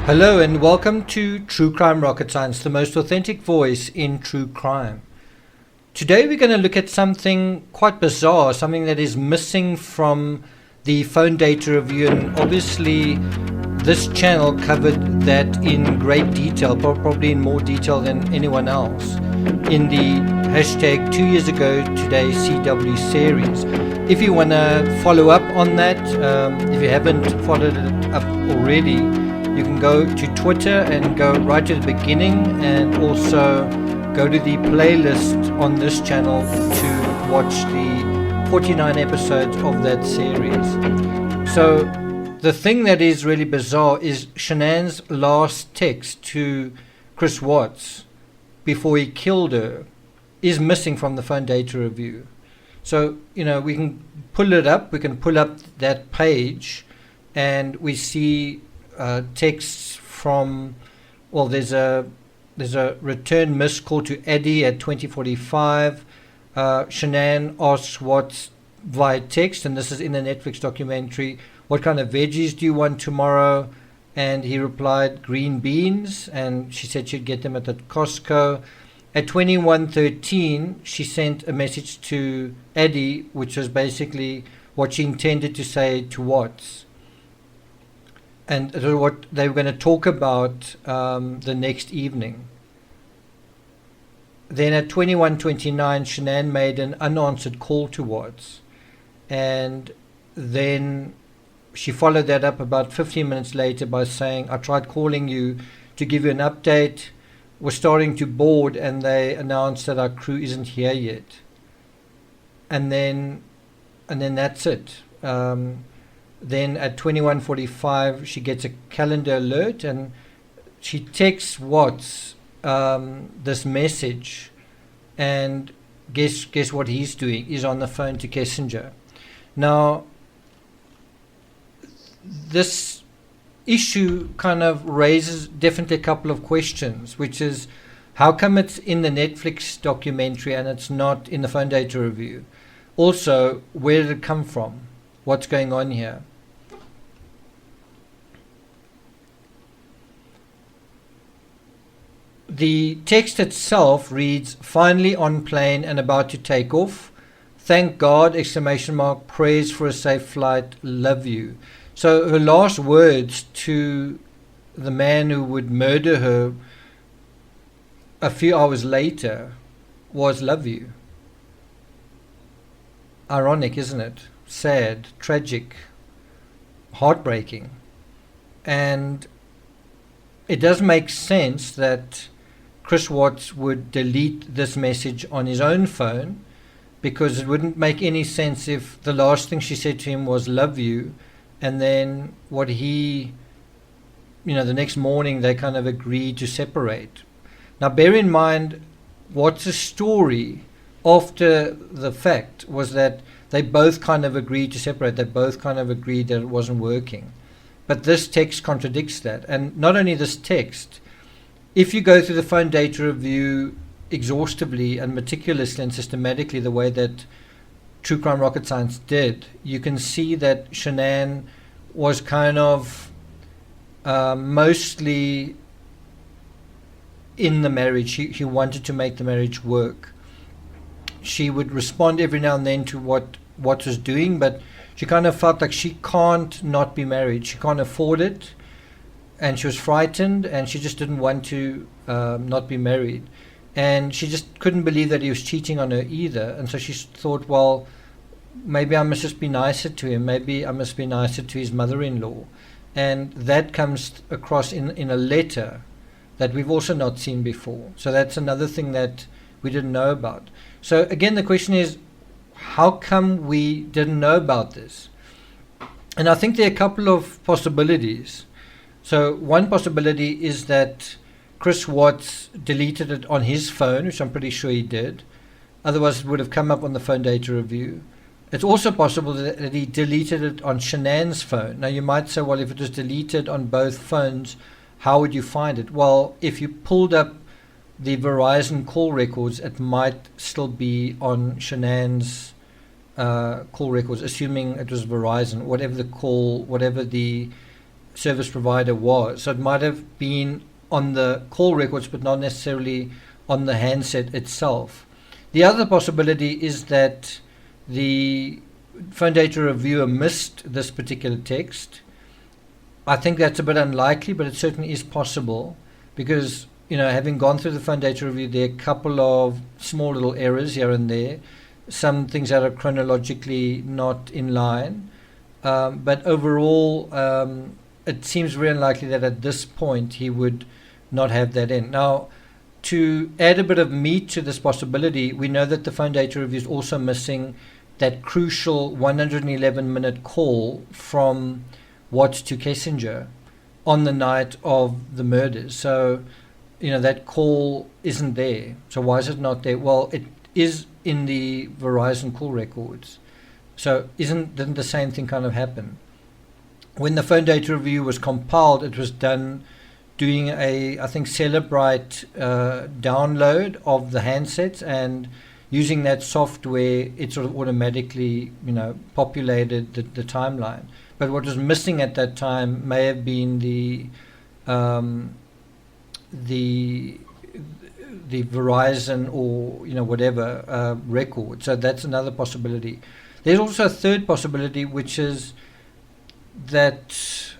Hello and welcome to True Crime Rocket Science, the most authentic voice in true crime. Today we're going to look at something quite bizarre, something that is missing from the phone data review, and obviously this channel covered that in great detail, probably in more detail than anyone else, in the hashtag 2 years ago today CW series. If you want to follow up on that, if you haven't followed it up already, you can go to Twitter and go right to the beginning, and also go to the playlist on this channel to watch the 49 episodes of that series. So the thing that is really bizarre is Shan'ann's last text to Chris Watts before he killed her is missing from the phone data review. So, we can pull it up, we can pull up that page, and we see texts from, there's a return missed call to Eddie at 20:45. Shan'ann asks Watts via text, and this is in the Netflix documentary, what kind of veggies do you want tomorrow? And he replied, green beans, and she said she'd get them at the Costco. At 21:13, she sent a message to Eddie, which was basically what she intended to say to Watts. And what they were going to talk about the next evening. Then at 21:29, Shan'ann made an unanswered call to Watts. And then she followed that up about 15 minutes later by saying, I tried calling you to give you an update. We're starting to board, and they announced that our crew isn't here yet. And then that's it. Then at 21:45, she gets a calendar alert, and she texts Watts this message, and guess what he's doing? He's on the phone to Kissinger. Now, this issue kind of raises definitely a couple of questions, which is, how come it's in the Netflix documentary and it's not in the phone data review? Also, where did it come from? What's going on here? The text itself reads, finally on plane and about to take off. Thank God, ! Prayers for a safe flight. Love you. So her last words to the man who would murder her a few hours later was love you. Ironic, isn't it? Sad, tragic, heartbreaking. And it does make sense that Chris Watts would delete this message on his own phone, because it wouldn't make any sense if the last thing she said to him was love you, and then what he, the next morning they kind of agreed to separate. Now bear in mind, Watts' story after the fact was that they both kind of agreed to separate. They both kind of agreed that it wasn't working. But this text contradicts that. And not only this text, if you go through the phone data review exhaustively and meticulously and systematically the way that True Crime Rocket Science did, you can see that Shan'ann was kind of mostly in the marriage. She wanted to make the marriage work. She would respond every now and then to what was doing, but she kind of felt like she can't not be married. She can't afford it, and she was frightened, and she just didn't want to not be married. And she just couldn't believe that he was cheating on her either. And so she thought, well, maybe I must just be nicer to him. Maybe I must be nicer to his mother-in-law. And that comes across in a letter that we've also not seen before. So that's another thing that we didn't know about. So again, the question is, how come we didn't know about this? And I think there are a couple of possibilities. So one possibility is that Chris Watts deleted it on his phone, which I'm pretty sure he did. Otherwise, it would have come up on the phone data review. It's also possible that he deleted it on Shan'ann's phone. Now, you might say, well, if it was deleted on both phones, how would you find it? Well, if you pulled up the Verizon call records, it might still be on Shan'ann's call records, assuming it was Verizon, whatever the call, whatever the service provider was. So it might have been on the call records, but not necessarily on the handset itself. The other possibility is that the phone data reviewer missed this particular text. I think that's a bit unlikely, but it certainly is possible because, having gone through the phone data review, there are a couple of small little errors here and there, some things that are chronologically not in line. But overall, it seems very unlikely that at this point he would not have that in. Now, to add a bit of meat to this possibility, we know that the phone data review is also missing that crucial 111-minute call from Watts to Kissinger on the night of the murders. So, that call isn't there. So why is it not there? Well, it is in the Verizon call records. So didn't the same thing kind of happen? When the phone data review was compiled, it was done doing I think Celebrite download of the handsets, and using that software, it sort of automatically, populated the timeline. But what was missing at that time may have been the Verizon or whatever record. So that's another possibility. There's also a third possibility, which is that,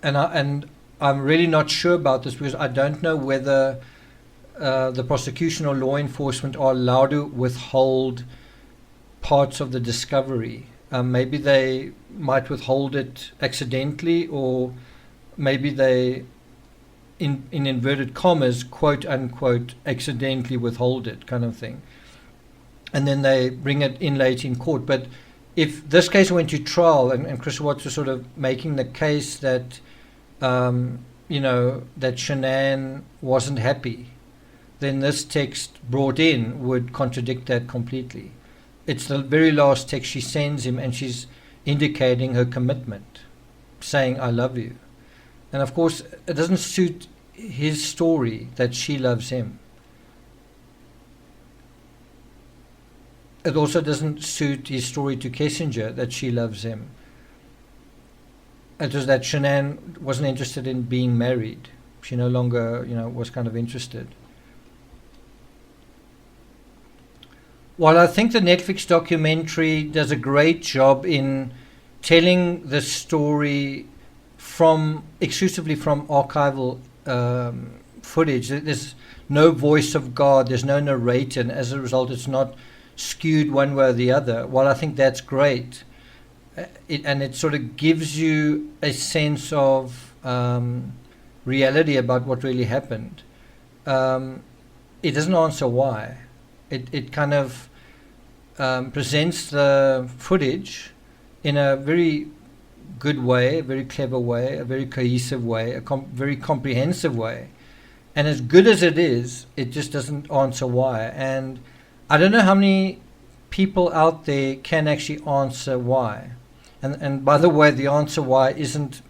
and I'm really not sure about this because I don't know whether the prosecution or law enforcement are allowed to withhold parts of the discovery. Maybe they might withhold it accidentally, or maybe they, in inverted commas, quote unquote, accidentally withhold it, kind of thing. And then they bring it in late in court. But if this case went to trial and Chris Watts was sort of making the case that, that Shan'ann wasn't happy, then this text brought in would contradict that completely. It's the very last text she sends him, and she's indicating her commitment, saying, I love you. And of course, it doesn't suit his story that she loves him. It also doesn't suit his story to Kissinger that she loves him. It was that Shan'ann wasn't interested in being married. She no longer, was kind of interested. While I think the Netflix documentary does a great job in telling the story exclusively from archival footage, there's no voice of God, there's no narrator, and as a result it's not skewed one way or the other. While I think that's great, it sort of gives you a sense of reality about what really happened, it doesn't answer why. It kind of presents the footage in a very good way, a very clever way, a very cohesive way, a very comprehensive way. And as good as it is, it just doesn't answer why. And I don't know how many people out there can actually answer why. And by the way, the answer why isn't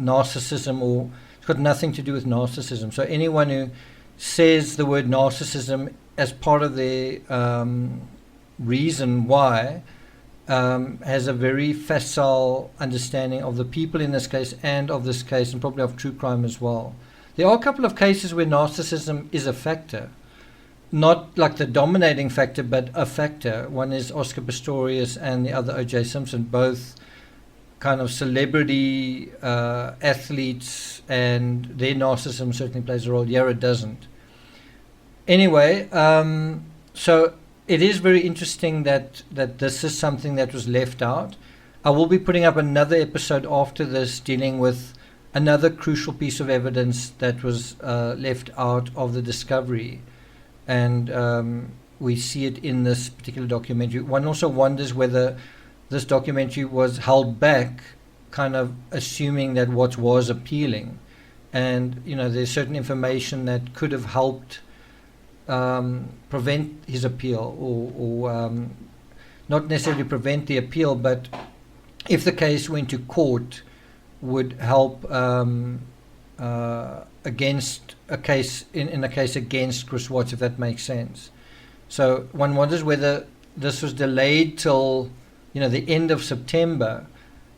narcissism, or it's got nothing to do with narcissism. So anyone who says the word narcissism as part of the reason why has a very facile understanding of the people in this case and of this case, and probably of true crime as well. There are a couple of cases where narcissism is a factor, not like the dominating factor, but a factor. One is Oscar Pistorius and the other O.J. Simpson, both kind of celebrity athletes, and their narcissism certainly plays a role. Yara doesn't. Anyway, so it is very interesting that this is something that was left out. I will be putting up another episode after this dealing with another crucial piece of evidence that was left out of the discovery. And we see it in this particular documentary. One also wonders whether this documentary was held back, kind of assuming that what was appealing. And, there's certain information that could have helped prevent his appeal, or not necessarily prevent the appeal, but if the case went to court, would help against a case in a case against Chris Watts, if that makes sense. So one wonders whether this was delayed till the end of September,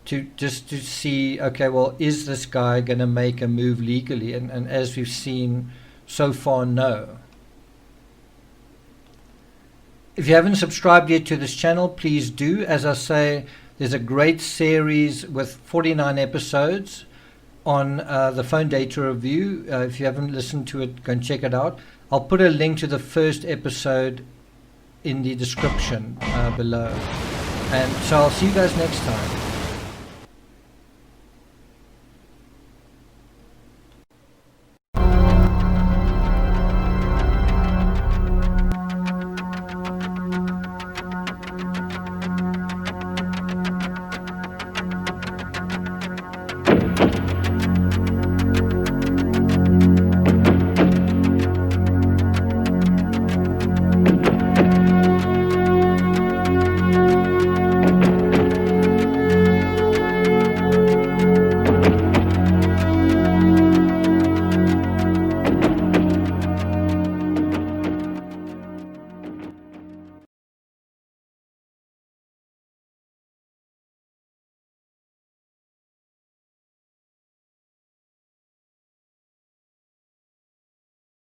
to just to see, okay, well, is this guy going to make a move legally? And as we've seen so far, no. If you haven't subscribed yet to this channel, please do. As I say, there's a great series with 49 episodes on the phone data review. If you haven't listened to it, go and check it out. I'll put a link to the first episode in the description below. And so I'll see you guys next time.